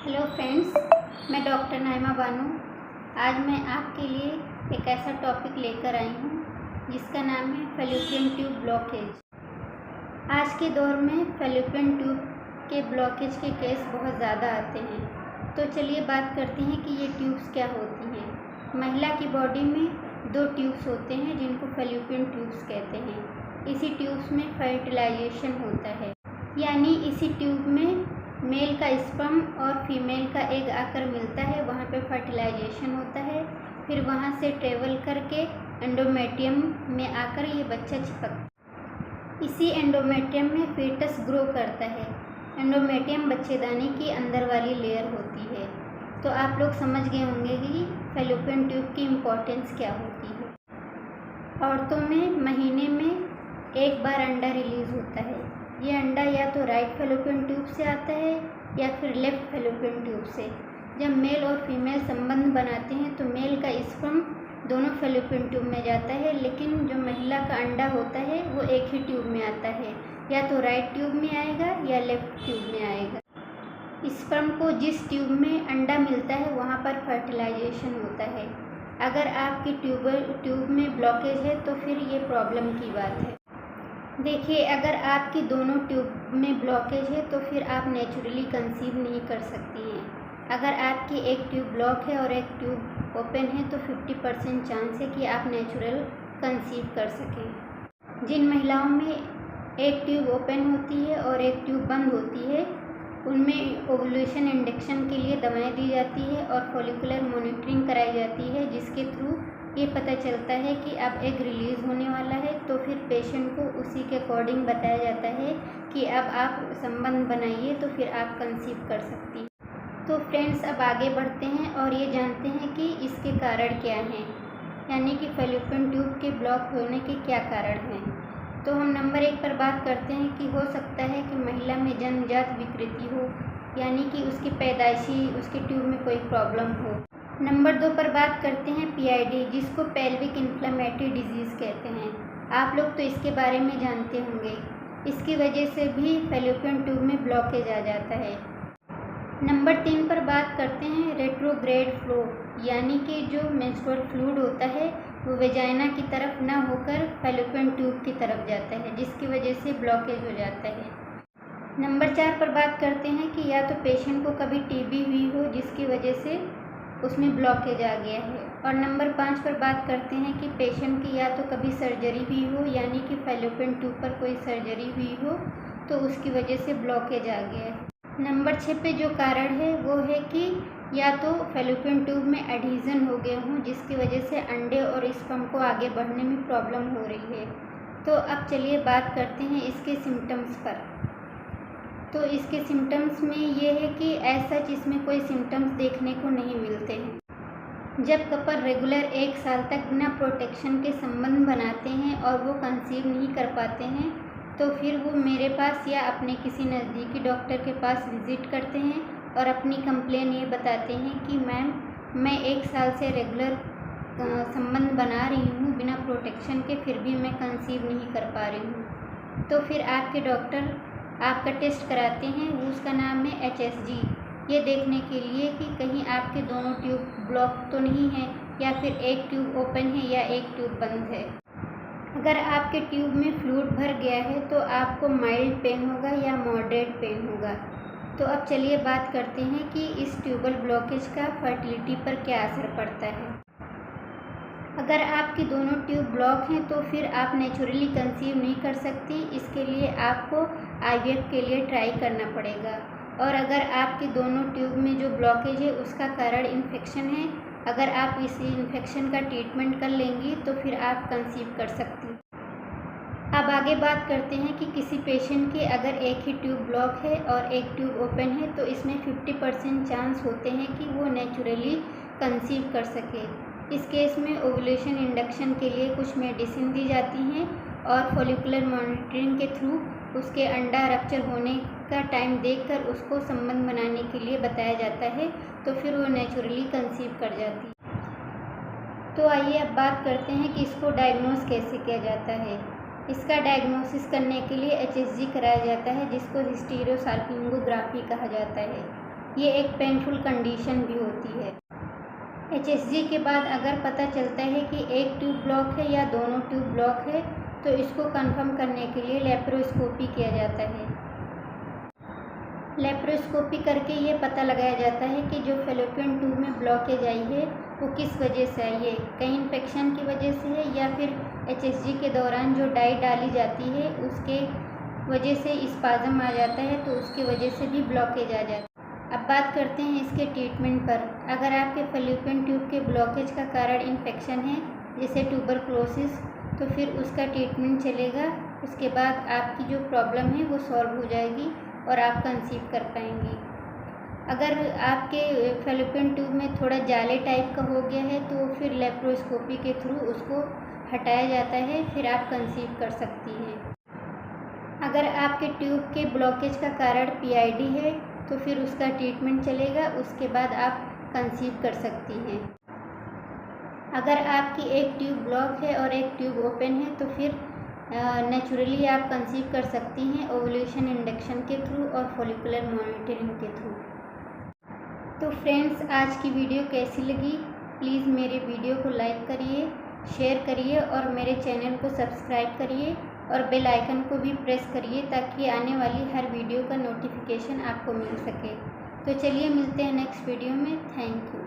Hello friends, मैं doctor Naima Bano. आज मैं आपके लिए एक ऐसा टॉपिक लेकर आई हूँ जिसका नाम है फैलोपियन ट्यूब ब्लॉकेज। आज के दौर में फैलोपियन ट्यूब के ब्लॉकेज के केस बहुत ज़्यादा आते हैं। तो चलिए बात करते हैं कि ये ट्यूब्स क्या होती हैं। महिला की बॉडी में 2 ट्यूब्स होते हैं जिनको फैलोपियन ट्यूब्स कहते हैं। इसी ट्यूब्स में फर्टिलाइजेशन होता है, यानी इसी ट्यूब में मेल का स्पर्म और फीमेल का एग आकर मिलता है। वहाँ पे फर्टिलाइजेशन होता है, फिर वहाँ से ट्रेवल करके एंडोमेट्रियम में आकर ये बच्चा चिपकता। इसी एंडोमेट्रियम में फीटस ग्रो करता है। एंडोमेट्रियम बच्चेदानी की अंदर वाली लेयर होती है। तो आप लोग समझ गए होंगे कि फैलोपियन ट्यूब की इम्पोर्टेंस क्या होती है। औरतों में महीने में 1 बार अंडा रिलीज़ होता है। ये अंडा या तो राइट फैलोपियन ट्यूब से आता है या फिर लेफ्ट फैलोपियन ट्यूब से। जब मेल और फीमेल संबंध बनाते हैं तो मेल का स्पर्म दोनों फैलोपियन ट्यूब में जाता है, लेकिन जो महिला का अंडा होता है वो एक ही ट्यूब में आता है, या तो राइट ट्यूब में आएगा या लेफ्ट ट्यूब में आएगा। स्पर्म को जिस ट्यूब में अंडा मिलता है वहाँ पर फर्टिलाइजेशन होता है। अगर आपकी ट्यूब में ब्लॉकेज है तो फिर ये प्रॉब्लम की बात है। देखिए, अगर आपकी दोनों ट्यूब में ब्लॉकेज है तो फिर आप नेचुरली कंसीव नहीं कर सकती हैं। अगर आपकी एक ट्यूब ब्लॉक है और एक ट्यूब ओपन है तो 50% चांस है कि आप नेचुरल कंसीव कर सकें। जिन महिलाओं में एक ट्यूब ओपन होती है और एक ट्यूब बंद होती है उनमें ओवुलेशन इंडक्शन के लिए दवाएं दी जाती है और फॉलिकुलर मॉनिटरिंग कराई जाती है, जिसके थ्रू ये पता चलता है कि अब एग रिलीज़ होने वाला है। तो फिर पेशेंट को उसी के अकॉर्डिंग बताया जाता है कि अब आप संबंध बनाइए तो फिर आप कंसीव कर सकती हैं। तो फ्रेंड्स, अब आगे बढ़ते हैं और ये जानते हैं कि इसके कारण क्या हैं, यानी कि फैलोपियन ट्यूब के ब्लॉक होने के क्या कारण हैं। तो हम नंबर 1 पर बात करते हैं कि हो सकता है कि महिला में जन्मजात विकृति हो, यानी कि उसकी पैदाइशी उसके ट्यूब में कोई प्रॉब्लम हो। नंबर 2 पर बात करते हैं PID, जिसको पेल्विक इन्फ्लेमेटरी डिजीज़ कहते हैं। आप लोग तो इसके बारे में जानते होंगे। इसकी वजह से भी फैलोपियन ट्यूब में ब्लॉकेज आ जाता है। नंबर 3 पर बात करते हैं रेट्रोग्रेड फ्लो, यानी कि जो मेंस्ट्रुअल फ्लूइड होता है वो वेजाइना की तरफ ना होकर फैलोपियन ट्यूब की तरफ जाता है, जिसकी वजह से ब्लॉकेज हो जाता है। नंबर 4 पर बात करते हैं कि या तो पेशेंट को कभी TB हुई हो जिसकी वजह से उसमें ब्लॉकेज आ गया है। और नंबर 5 पर बात करते हैं कि पेशेंट की या तो कभी सर्जरी हुई हो, यानी कि फैलोपियन ट्यूब पर कोई सर्जरी हुई हो तो उसकी वजह से ब्लॉकेज आ गया है। नंबर 6 पे जो कारण है वो है कि या तो फैलोपियन ट्यूब में एडहीज़न हो गए हों जिसकी वजह से अंडे और स्पर्म को आगे बढ़ने में प्रॉब्लम हो रही है। तो अब चलिए बात करते हैं इसके सिम्टम्स पर। तो इसके सिम्टम्स में ये है कि ऐसा इसमें कोई सिम्टम्स देखने को नहीं मिलते हैं। जब कपल रेगुलर 1 साल तक बिना प्रोटेक्शन के संबंध बनाते हैं और वो कंसीव नहीं कर पाते हैं तो फिर वो मेरे पास या अपने किसी नज़दीकी डॉक्टर के पास विज़िट करते हैं और अपनी कंप्लेन ये बताते हैं कि मैम, मैं 1 साल से रेगुलर संबंध बना रही हूँ बिना प्रोटेक्शन के, फिर भी मैं कंसीव नहीं कर पा रही हूँ। तो फिर आपके डॉक्टर आपका टेस्ट कराते हैं, उसका नाम है HSG, ये देखने के लिए कि कहीं आपके दोनों ट्यूब ब्लॉक तो नहीं है या फिर एक ट्यूब ओपन है या एक ट्यूब बंद है। अगर आपके ट्यूब में फ्लूइड भर गया है तो आपको माइल्ड पेन होगा या मॉडरेट पेन होगा। तो अब चलिए बात करते हैं कि इस ट्यूबल ब्लॉकेज का फर्टिलिटी पर क्या असर पड़ता है। अगर आपकी दोनों ट्यूब ब्लॉक हैं तो फिर आप नेचुरली कंसीव नहीं कर सकती। इसके लिए आपको IVF के लिए ट्राई करना पड़ेगा। और अगर आपकी दोनों ट्यूब में जो ब्लॉकेज है उसका कारण इन्फेक्शन है, अगर आप इस इन्फेक्शन का ट्रीटमेंट कर लेंगी तो फिर आप कंसीव कर सकती। अब आगे बात करते हैं कि किसी पेशेंट के अगर एक ही ट्यूब ब्लॉक है और एक ट्यूब ओपन है तो इसमें 50% चांस होते हैं कि वो नेचुरली कंसीव कर सके। इस केस में ओवुलेशन इंडक्शन के लिए कुछ मेडिसिन दी जाती हैं और फॉलिकुलर मॉनिटरिंग के थ्रू उसके अंडा रप्चर होने का टाइम देखकर उसको संबंध बनाने के लिए बताया जाता है, तो फिर वो नेचुरली कंसीव कर जाती है। तो आइए अब बात करते हैं कि इसको डायग्नोस कैसे किया जाता है। इसका डायग्नोसिस करने के लिए HSG कराया जाता है, जिसको हिस्टीरोसाल्पिंगोग्राफी कहा जाता है। ये एक पेनफुल कंडीशन भी होती है। HSG के बाद अगर पता चलता है कि एक ट्यूब ब्लॉक है या दोनों ट्यूब ब्लॉक है तो इसको कंफर्म करने के लिए लेप्रोस्कोपी किया जाता है। लेप्रोस्कोपी करके ये पता लगाया जाता है कि जो फैलोपियन ट्यूब में ब्लॉकेज आई है वो किस वजह से आई है, कहीं इन्फेक्शन की वजह से है या फिर HSG के दौरान जो डाई डाली जाती है उसके वजह से स्पाज़म आ जाता है तो उसकी वजह से भी ब्लॉकेज आ जाता है। अब बात करते हैं इसके ट्रीटमेंट पर। अगर आपके फैलोपियन ट्यूब के ब्लॉकेज का कारण इन्फेक्शन है जैसे ट्यूबरक्लोसिस तो फिर उसका ट्रीटमेंट चलेगा। उसके बाद आपकी जो प्रॉब्लम है वो सॉल्व हो जाएगी और आप कंसीव कर पाएंगी। अगर आपके फैलोपियन ट्यूब में थोड़ा जाले टाइप का हो गया है तो फिर लेप्रोस्कोपी के थ्रू उसको हटाया जाता है, फिर आप कंसीव कर सकती हैं। अगर आपके ट्यूब के ब्लॉकेज का कारण PID है तो फिर उसका ट्रीटमेंट चलेगा, उसके बाद आप कंसीव कर सकती हैं। अगर आपकी एक ट्यूब ब्लॉक है और एक ट्यूब ओपन है तो फिर नेचुरली आप कंसीव कर सकती हैं ओवुलेशन इंडक्शन के थ्रू और फॉलिकुलर मॉनिटरिंग के थ्रू। तो फ्रेंड्स, आज की वीडियो कैसी लगी? प्लीज़ मेरे वीडियो को लाइक करिए, शेयर करिए और मेरे चैनल को सब्सक्राइब करिए और बेल आइकन को भी प्रेस करिए ताकि आने वाली हर वीडियो का नोटिफिकेशन आपको मिल सके। तो चलिए मिलते हैं नेक्स्ट वीडियो में। Thank you.